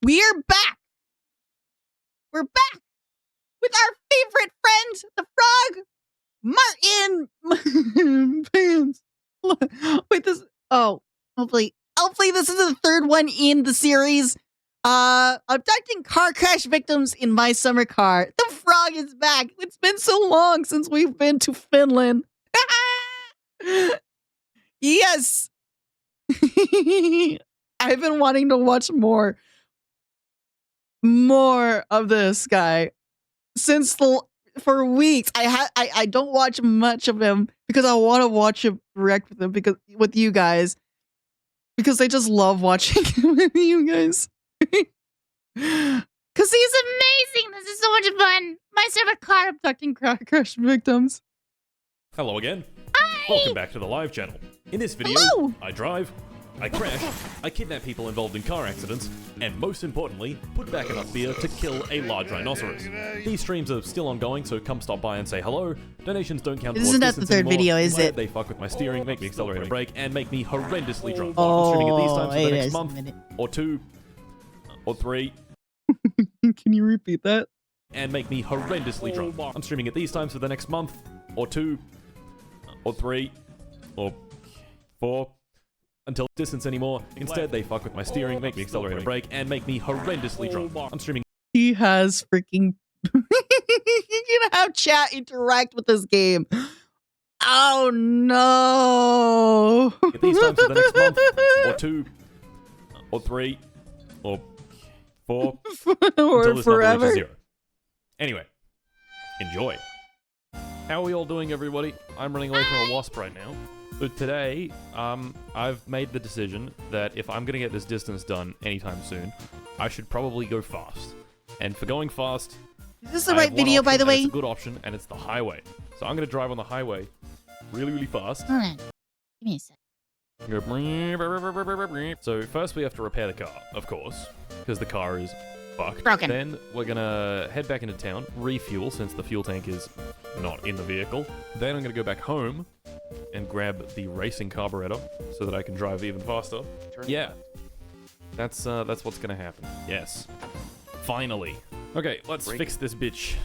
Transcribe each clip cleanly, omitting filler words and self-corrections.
We're back. We're back with our favorite friend, the frog, Martin Pants. Wait, this. Oh, hopefully this is the third one in the series. Abducting car crash victims in my summer car. The frog is back. It's been so long since we've been to Finland. Yes. I've been wanting to watch more of this guy for weeks. I don't watch much of him because I want to watch him direct with him with you guys because I just love watching him with you guys. Because he's amazing. This is so much fun. My summer car abducting car crash victims. Hello again. Hi. Welcome back to the live channel. In this video, Hello. I drive, I crash, I kidnap people involved in car accidents, and most importantly, put back enough beer to kill a large rhinoceros. These streams are still ongoing, so come stop by and say hello. Donations don't count towards Isn't that the distance third anymore. video, is it? They fuck with my steering, make me accelerate a brake, and make me horrendously drunk. I'm streaming at these times for the next month, or 2, or 3. Can you repeat that? And make me horrendously drunk. I'm streaming at these times for the next month, or 2, or 3, or 4. Until distance anymore. Instead, they fuck with my steering, make me accelerate a brake, and make me horrendously drunk. I'm streaming. He has freaking. You can have chat interact with this game. Oh no! At these times for the next month, or 2, or 3, or 4, or until this forever. number reaches 0. Anyway, enjoy. How are we all doing, everybody? I'm running away from a wasp right now. So today, I've made the decision that if I'm gonna get this distance done anytime soon, I should probably go fast. And for going fast, Is this the right video, by the way? It's a good option, and it's the highway. So I'm gonna drive on the highway really, really fast. Hold on. Give me a sec. So first we have to repair the car, of course, because the car is fucked. Broken. Then we're gonna head back into town, refuel since the fuel tank is not in the vehicle. Then I'm gonna go back home and grab the racing carburetor so that I can drive even faster. Yeah, that's what's gonna happen. Yes, finally. Okay, let's fix this bitch.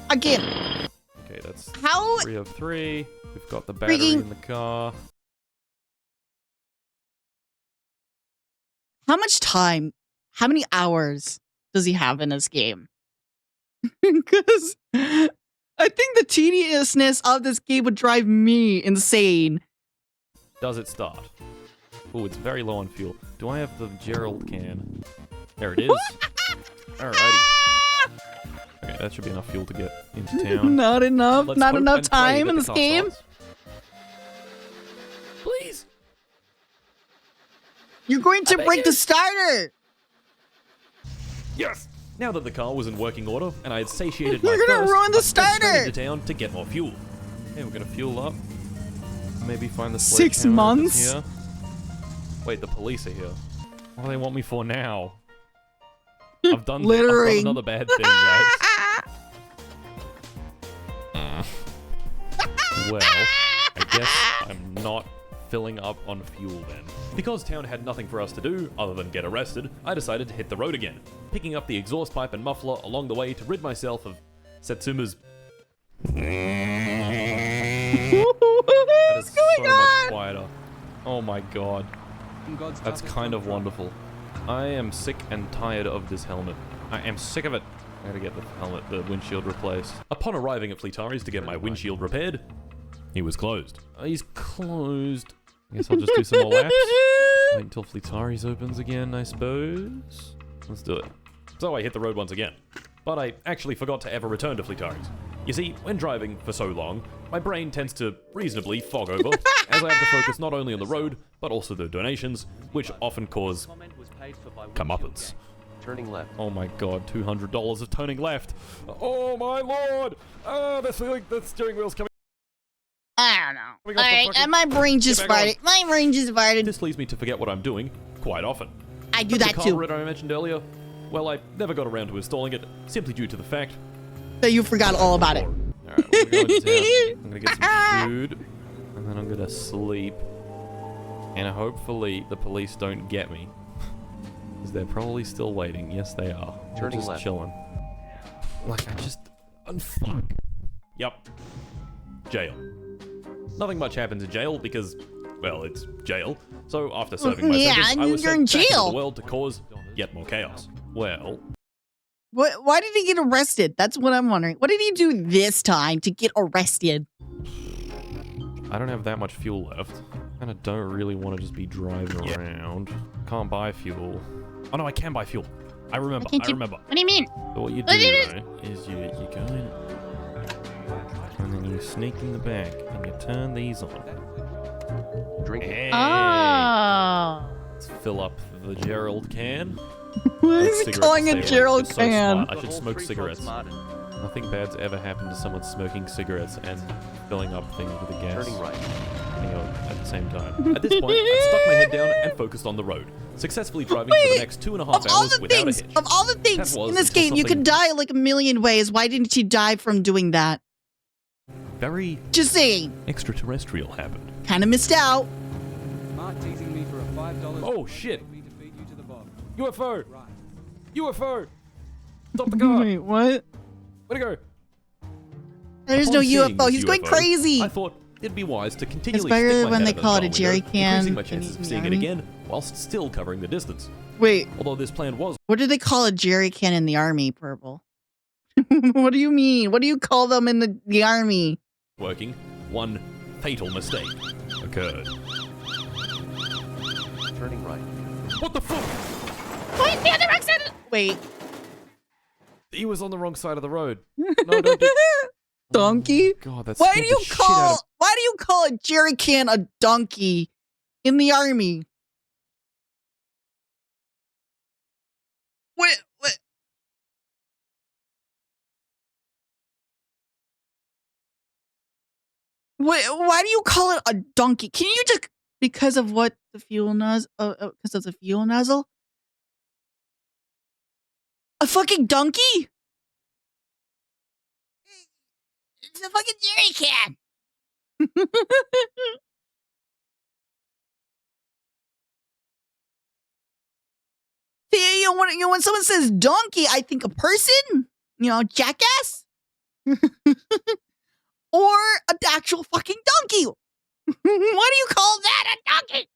Again. Okay, that's How? 3 of 3. We've got the battery in the car. How much time? How many hours does he have in this game? Because I think the tediousness of this game would drive me insane. Does it start? Oh, it's very low on fuel. Do I have the Gerald can? There it is. Alrighty. Okay, that should be enough fuel to get into town. Not enough. Let's Not hope enough and pray time that in the this car game. starts. Please. You're going to break the starter. Yes. Now that the car was in working order and I had satiated my You're gonna thirst, ruin the I went straight starter. into town to get more fuel. Okay, we're gonna fuel up. Maybe find the 6 sledgehammer months? Here. Wait, the police are here. What do they want me for now? I've done another bad thing, guys. Well, I guess I'm not filling up on fuel then. Because town had nothing for us to do other than get arrested, I decided to hit the road again, picking up the exhaust pipe and muffler along the way to rid myself of Setsuma's. That is so much quieter. Oh my god. That's kind of wonderful. I am sick and tired of this helmet. I am sick of it. I gotta get the windshield replaced. Upon arriving at Fleetari's to get my windshield repaired, he was closed. He's closed. I guess I'll just do some more laps. Wait until Fleetari's opens again, I suppose. Let's do it. So I hit the road once again. But I actually forgot to ever return to Fleetari's. You see, when driving for so long, my brain tends to reasonably fog over, as I have to focus not only on the road, but also the donations, which often cause comeuppance. Turning left. Oh my god, $200 of turning left. Oh my lord! The steering wheel's coming. I don't know. Alright, and my brain just farted. My brain just farted. This leads me to forget what I'm doing quite often. I do that the too. carburetor I mentioned earlier, well, I never got around to installing it, simply due to the fact That you forgot all about it. Alright, we're going to town. I'm gonna get some food, and then I'm gonna sleep. And hopefully the police don't get me. Is they're probably still waiting. Yes, they are. They're Turning just left. chilling. Like, I just... Unfuck. Yep. Jail. Nothing much happens in jail because, well, it's jail. So after serving my sentence, I was you're sent in back into jail. the world to cause yet more chaos. Well, Why did he get arrested? That's what I'm wondering. What did he do this time to get arrested? I don't have that much fuel left. And I don't really want to just be driving around. Can't buy fuel. Oh no, I can buy fuel. I remember. I remember. What do you mean? So what you do, right, is you go in, and then you sneak in the back, and you turn these on. Drinking. Hey. Oh. Let's fill up the Gerald can. What is he Cigarettes calling stay a away. Gerald It's so can? smart. I should smoke cigarettes. Nothing bad's ever happened to someone smoking cigarettes and filling up things with a gas. Turning right. At the same time. At this point, I stuck my head down and focused on the road, successfully driving for the next 2.5 hours without a hitch. Of all the things That was in this until game, you could die like a million ways. Why didn't you die from doing that? Very Just saying. extraterrestrial happened. Kind of missed out. Mark teasing me for a $5. Oh shit! for me to feed you to the Bob. UFO! Right. UFO! Stop the car! Wait, what? Where'd it go? There's Upon no seeing UFO. this He's going UFO, crazy. I thought it'd be wise to continually better stick my when head they out of call the it a car jerry window, can increasing my than chances in of the seeing it army. again, whilst still covering the distance. Wait, Although this plan was what do they call a jerry can in the army, Purple? What do you mean? What do you call them in the army? working, one fatal mistake occurred. Turning right. What the fuck? Wait, the other exit. Wait. He was on the wrong side of the road. No, don't do Donkey? God, that's Why do you call a jerry can a donkey in the army? What? Why do you call it a donkey? Can you just because of what the fuel nozzle? Because of the fuel nozzle? A fucking donkey? It's a fucking jerry can. See, when someone says donkey, I think a person, jackass, or an actual fucking donkey. What do you call that? A donkey?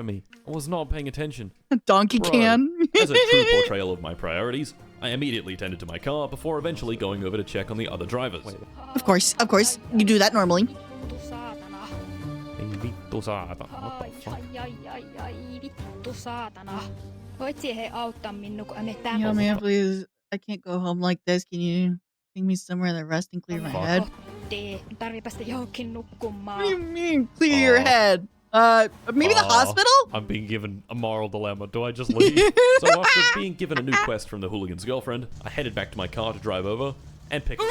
me. I was not paying attention. A donkey Bro, can. As a true portrayal of my priorities, I immediately tended to my car before eventually going over to check on the other drivers. Of course, you do that normally. Vittu saatana. Vittu saatana. What the Ai, fuck? ai, ai, ai, vittu saatana. Voit siihen auttaa minua, kun me You know, man, please, I can't go home like this. Can you take me somewhere to rest and clear my Fuck. head? Tarvii päästä johonkin What nukkumaan. do you mean, clear your head? Maybe the hospital? I'm being given a moral dilemma. Do I just leave? So after being given a new quest from the Hooligan's girlfriend, I headed back to my car to drive over and pick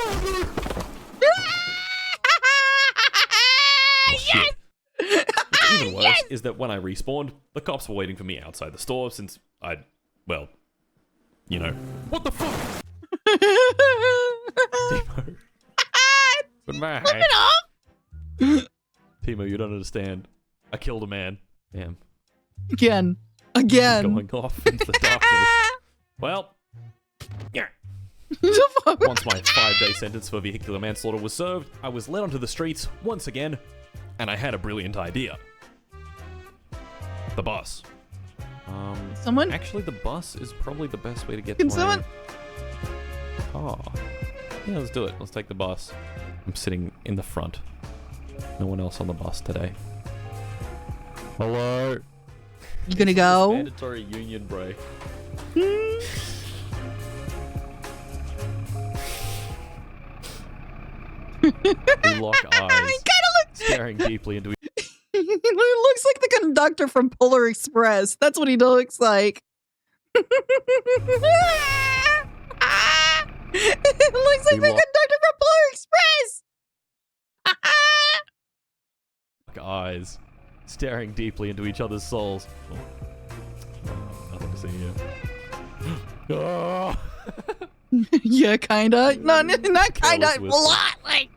Shit. What's even worse is that when I respawned, the cops were waiting for me outside the store since I'd, well, What the fuck? Timo. But man. Timo, you don't understand. I killed a man. Damn. Again. Going off into the darkness. Well, yeah. Once my 5-day sentence for vehicular manslaughter was served, I was led onto the streets once again, and I had a brilliant idea. The bus. Someone? Actually, the bus is probably the best way to get Can to someone? Oh. Yeah, let's do it. Let's take the bus. I'm sitting in the front. No one else on the bus today. Hello. You gonna go? Mandatory union break. We lock eyes, staring deeply into each He looks like the conductor from Polar Express. That's what he looks like. It looks like the conductor from Polar Express. eyes, staring deeply into each other's souls. Oh, nothing to see here. Oh. Yeah, kinda. No, not kinda. Careless A whisper. lot. Like,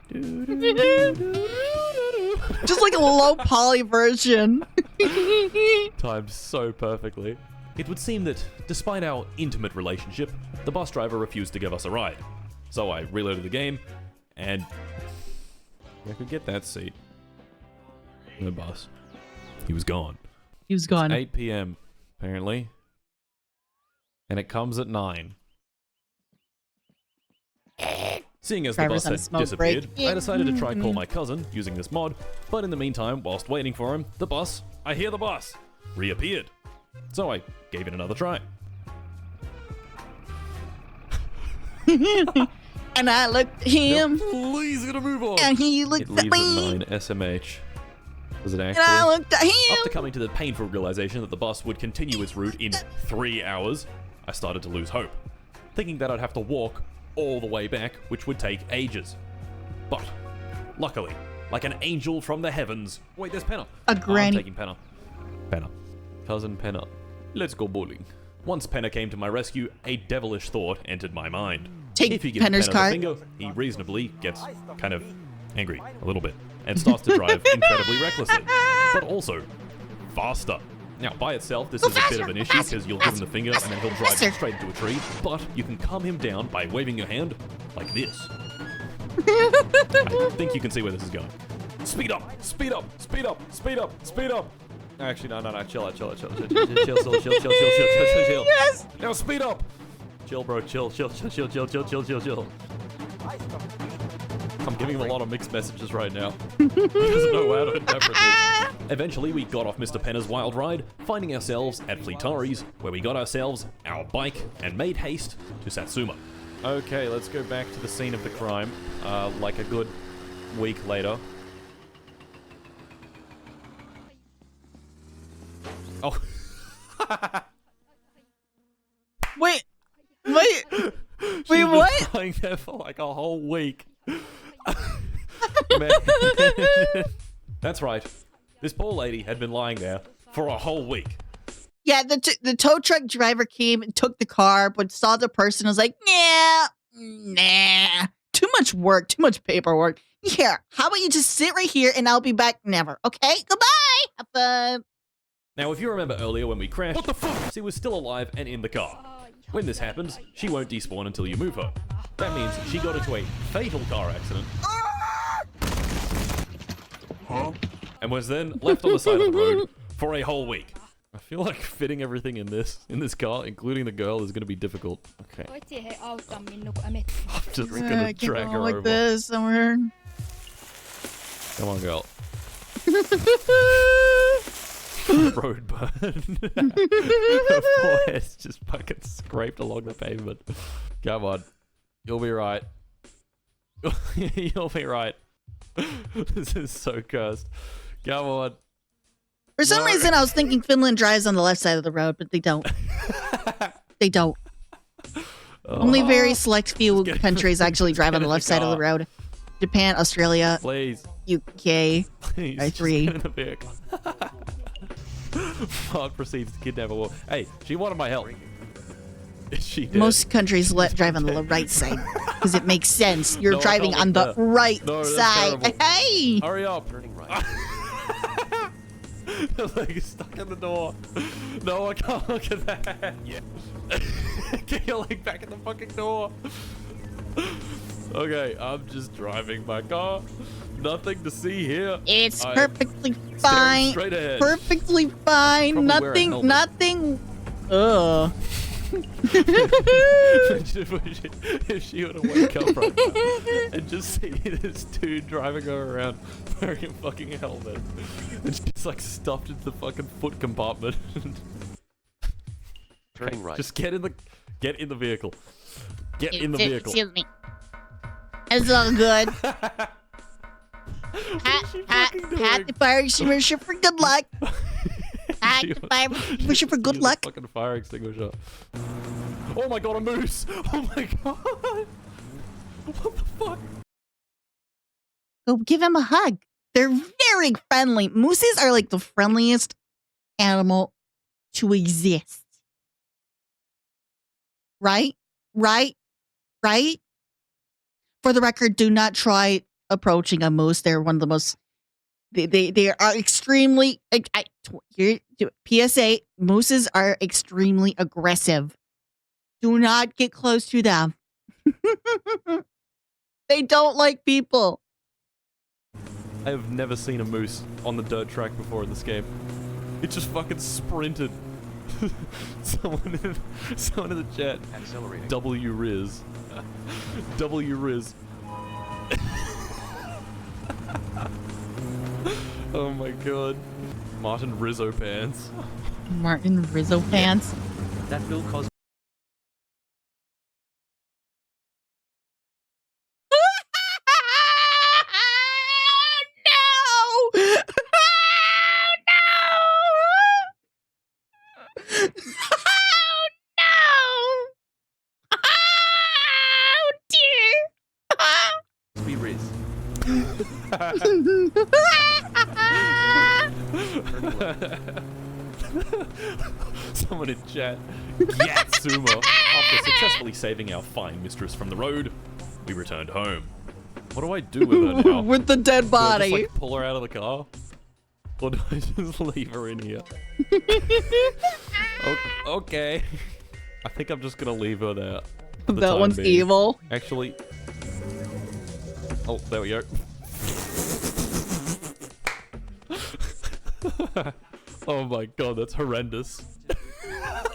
just like a low poly version. Timed so perfectly. It would seem that, despite our intimate relationship, the bus driver refused to give us a ride. So I reloaded the game, and I could get that seat. The bus. He was gone. He was gone. 8 p.m., apparently. And it comes at 9. Seeing as the bus had disappeared, I decided to try call my cousin using this mod, but in the meantime, whilst waiting for him, I hear the bus, reappeared. So I gave it another try. And I looked at him. Please, gonna move on. And he looked It at leaves me. at 9 SMH. Does it And actually? I looked at him. After coming to the painful realization that the bus would continue its route in 3 hours, I started to lose hope, thinking that I'd have to walk all the way back, which would take ages. But, luckily, like an angel from the heavens... Wait, there's Penna. A granny. I'm taking Penna. Penna. Cousin Penna. Let's go bowling. Once Penna came to my rescue, a devilish thought entered my mind. Take If you give Penner's Penna card. the finger, he reasonably gets kind of angry, a little bit, and starts to drive incredibly recklessly, but also faster. Now, by itself, this is a bit of an issue because you'll give him the finger and then he'll drive straight into a tree, but you can calm him down by waving your hand like this. I think you can see where this is going. Speed up, speed up, speed up, speed up, speed up. Actually, no, chill out, chill. Yes. Now speed up. Chill, bro, chill. I'm giving him a lot of mixed messages right now. He doesn't know how to interpret this. Eventually, we got off Mr. Penner's wild ride, finding ourselves at Fleetari's, where we got ourselves our bike and made haste to Satsuma. Okay, let's go back to the scene of the crime, like a good week later. Oh. Wait, She's been what? lying there for like a whole week. Man. That's right. This poor lady had been lying there for a whole week. Yeah, the tow truck driver came and took the car, but saw the person and was like, nah. Too much work, too much paperwork. Here, how about you just sit right here and I'll be back never, okay? Goodbye! Have fun. Now, if you remember earlier when we crashed, what the fuck? She was still alive and in the car. When this happens, she won't despawn until you move her. That means she got into a fatal car accident. And was then left on the side of the road for a whole week. I feel like fitting everything in this car, including the girl, is going to be difficult. Okay. I'm just going to drag her like over. this somewhere. Come on, girl. Road burn. Her forehead's just fucking scraped along the pavement. Come on. You'll be right. You'll be right. This is so cursed. Come on. For some reason, I was thinking Finland drives on the left side of the road, but they don't. They don't. Only very select few countries actually drive on the left side of the road. Japan, Australia, Please. UK, Please. are three. Just get in the vehicle. Fog proceeds to kidnap a woman. Hey, she wanted my help. Is she dead? Most countries drive on the right side because it makes sense. You're driving on the right side. terrible. Hey! Hurry up. Turning right. The leg is stuck in the door. No, I can't look at that. Yeah. Get your leg back in the fucking door. Okay, I'm just driving my car. Nothing to see here. It's I'm perfectly staring fine. straight ahead. Perfectly fine. Probably wear a helmet. Nothing. Ugh. If she were to wake up right now and just see this dude driving her around wearing a fucking helmet and she's like stuffed into the fucking foot compartment. Turning right. Just get in the vehicle. Get in the vehicle. Excuse me. It's all good. Hat the fire extinguisher for good luck. Hat the fire extinguisher for good luck. Fucking fire extinguisher. Oh my god, a moose! Oh my god! What the fuck? Go give him a hug. They're very friendly. Mooses are like the friendliest animal to exist. Right? Right? Right? For the record, do not try approaching a moose. They're one of the most They are extremely. Here, PSA: mooses are extremely aggressive. Do not get close to them. They don't like people. I have never seen a moose on the dirt track before in this game. It just fucking sprinted. someone in the chat. Accelerating. W-Riz. W-Riz. Oh my god. Martin Rizzo pants. Martin Rizzo pants. That Bill Cosby. No! Be Riz. Someone in chat. Yatsuma. After successfully saving our fine mistress from the road, we returned home. What do I do with her now? With the dead Do I body. just, like, pull her out of the car? Or do I just leave her in here? Okay. I think I'm just gonna leave her there. for the That time one's being. evil. Actually. Oh, there we go. Oh my god, that's horrendous.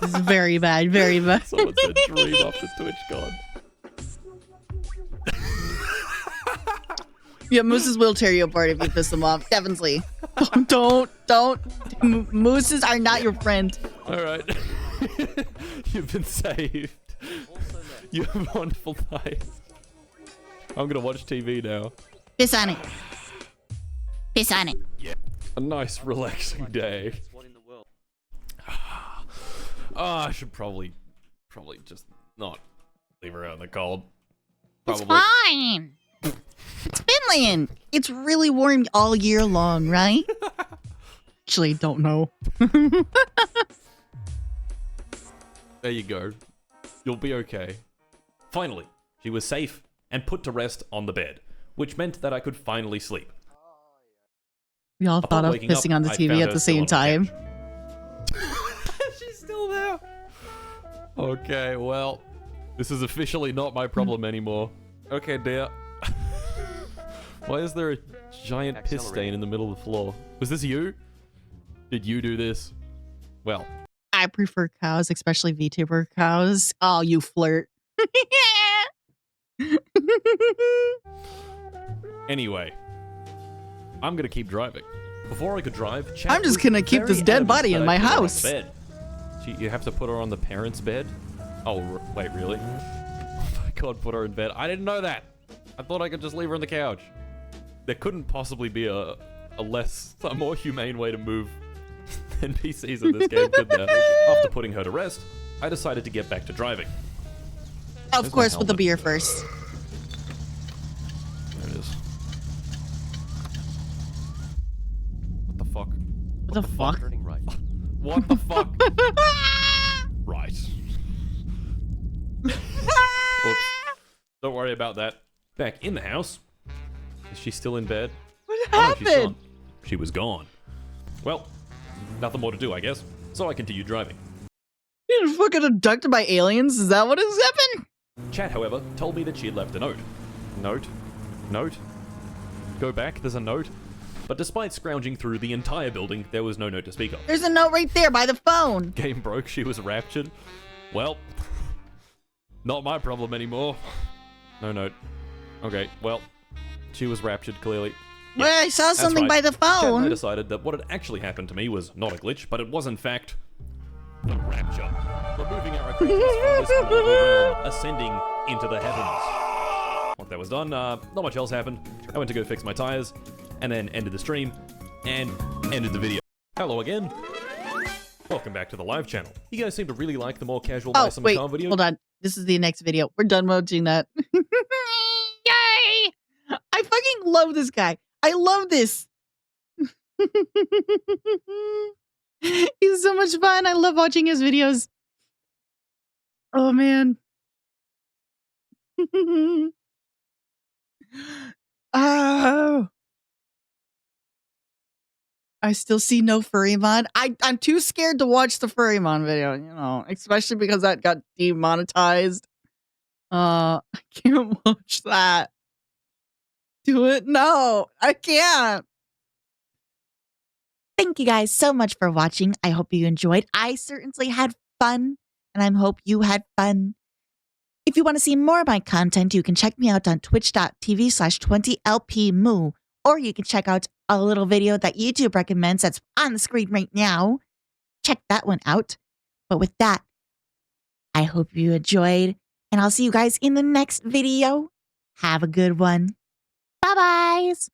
This is very bad, very bad. Someone said dream off the Twitch god. Yeah, mooses will tear you apart if you piss them off. Definitely. Don't. Mooses are not your friend. Alright. You've been saved. You have a wonderful night. I'm gonna watch TV now. Piss on it. Piss on it. Yeah. A nice, relaxing day. I should probably just not leave her out in the cold. It's fine. It's Finland. It's really warm all year long, right? Actually, don't know. There you go. You'll be okay. Finally, she was safe and put to rest on the bed, which meant that I could finally sleep. We all Upon thought of waking up, pissing on the I TV found at her the still same on the time. couch. She's still there. Okay, well, this is officially not my problem anymore. Okay, dear. Why is there a giant piss stain in the middle of the floor? Was this you? Did you do this? Well. I prefer cows, especially Vtuber cows. Oh, you flirt. Anyway, I'm gonna keep driving. Before I could drive, Chad I'm just was gonna keep very this dead adamant body that in I my put her on house. bed. You have to put her on the parents' bed? Oh, wait, really? Oh my god, put her in bed. I didn't know that. I thought I could just leave her on the couch. There couldn't possibly be a more humane way to move NPCs in this game, could there? After putting her to rest, I decided to get back to driving. Of Where's course, my with the helmet? beer first. There it is. What the fuck? What the fuck? Turning right. What the fuck? Right. Oops. Don't worry about that. Back in the house. Is she still in bed? What Oh, no, she's happened? gone. She was gone. Well, nothing more to do, I guess. So I continued driving. You were fucking abducted by aliens? Is that what has happened? Chad, however, told me that she had left a note. Note? Note? Go back, there's a note. But despite scrounging through the entire building, there was no note to speak of. There's a note right there by the phone. Game broke, she was raptured. Well, not my problem anymore. No note. Okay, well, she was raptured, clearly. Yeah, Well, I saw that's something right. by the Chad and I phone. decided that what had actually happened to me was not a glitch, but it was in fact the Rapture. Removing our acquaintance from this mortal realm, ascending into the heavens. Once that was done, not much else happened. I went to go fix my tires, and then ended the stream, and ended the video. Hello again. Welcome back to the live channel. You guys seem to really like the more casual Oh, buy some wait, car video. hold on. This is the next video. We're done watching that. Yay! I fucking love this guy. I love this. He's so much fun. I love watching his videos. Oh, man. Oh. I still see no Furrymon. I'm too scared to watch the Furrymon video, you know, especially because that got demonetized. I can't watch that. Do it? No, I can't. Thank you guys so much for watching. I hope you enjoyed. I certainly had fun, and I hope you had fun. If you want to see more of my content, you can check me out on twitch.tv/20lpmoo, or you can check out a little video that YouTube recommends that's on the screen right now. Check that one out. But with that, I hope you enjoyed, and I'll see you guys in the next video. Have a good one. Bye-byes.